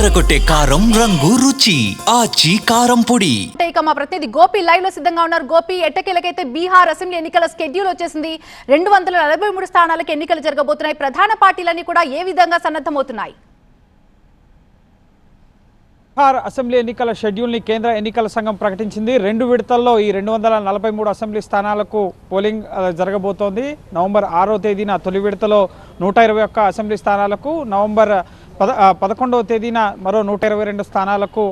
అదరగొట్టే కారం రంగు రుచి ఆచి కారం పొడి. ఇక మా ప్రతినిధి గోపి లైవ్ లో సిద్ధంగా ఉన్నారు. గోపి, ఎట్టకేలకైతే బీహార్ అసెంబ్లీ ఎన్నికల స్కెడ్యూల్ వచ్చేసింది. 243 స్థానాలకు ఎన్నికలు జరగబోతున్నాయి. ప్రధాన పార్టీలన్నీ కూడా ఏ విధంగా సన్నద్ధమవుతున్నాయి? బీహార్ అసెంబ్లీ ఎన్నికల షెడ్యూల్ని కేంద్ర ఎన్నికల సంఘం ప్రకటించింది. 2 విడతల్లో ఈ 243 అసెంబ్లీ స్థానాలకు పోలింగ్ జరగబోతోంది. నవంబర్ 6వ తేదీన తొలి విడతలో 121 అసెంబ్లీ స్థానాలకు, నవంబర్ 11వ తేదీన మరో 122 స్థానాలకు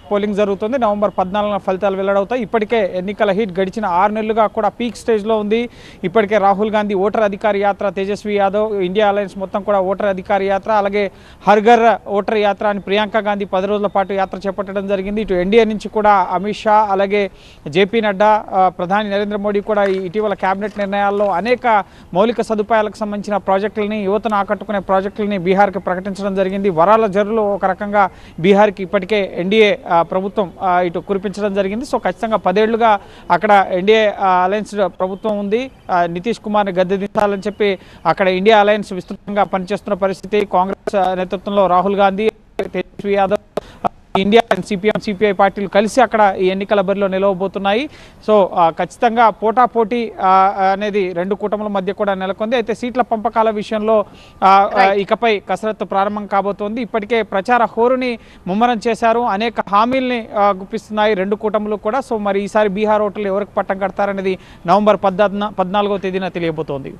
పోలింగ్ జరుగుతుంది. నవంబర్ 14న ఫలితాలు వెల్లడవుతాయి. ఇప్పటికే ఎన్నికల హీట్ గడిచిన 6 నెలలుగా కూడా పీక్ స్టేజ్లో ఉంది. ఇప్పటికే రాహుల్ గాంధీ ఓటర్ అధికారి యాత్ర, తేజస్వి యాదవ్ ఇండియా అలయన్స్ మొత్తం కూడా ఓటర్ అధికారి యాత్ర, అలాగే హర్ఘర్ ఓటర్ యాత్ర అని ప్రియాంక గాంధీ 10 రోజుల పాటు యాత్ర చేపట్టడం జరిగింది. ఇటు ఎన్డీఏ నుంచి కూడా అమిత్ షా, అలాగే జేపీ నడ్డా, ప్రధాని నరేంద్ర మోడీ కూడా ఇటీవల కేబినెట్ నిర్ణయాల్లో అనేక మౌలిక సదుపాయాలకు సంబంధించిన ప్రాజెక్టులని, యువతను ఆకట్టుకునే ప్రాజెక్టులని బీహార్కి ప్రకటించడం జరిగింది. వరాల జరులు ఒక రకంగా బీహార్కి ఇప్పటికే ఎన్డీఏ ప్రభుత్వం ఇటు కురిపించడం జరిగింది. సో ఖచ్చితంగా 10 ఏళ్లుగా అక్కడ ఎన్డీఏ అలయన్స్ ప్రభుత్వం ఉంది. నితీష్ కుమార్ని గద్దె దించాలని చెప్పి అక్కడ ఇండియా అలయన్స్ విస్తృతంగా పనిచేస్తున్న పరిస్థితి. కాంగ్రెస్ నేతృత్వంలో Rahul Gandhi, Tejashwi Yadav, India CPM, CPI పార్టీలు కలిసి అక్కడ ఈ ఎన్నికల బరిలో నిలవబోతున్నాయి. సో ఖచ్చితంగా పోటాపోటీ అనేది 2 కూటముల మధ్య కూడా నెలకొంది. అయితే సీట్ల పంపకాల విషయంలో ఇకపై కసరత్తు ప్రారంభం కాబోతోంది. ఇప్పటికే ప్రచార హోరుని ముమ్మరం చేశారు. అనేక హామీల్ని గుప్పిస్తున్నాయి 2 కూటములు కూడా. సో మరి ఈసారి బీహార్ ఓటర్లు ఎవరికి పట్టం కడతారనేది నవంబర్ 14వ తేదీన తెలియబోతోంది.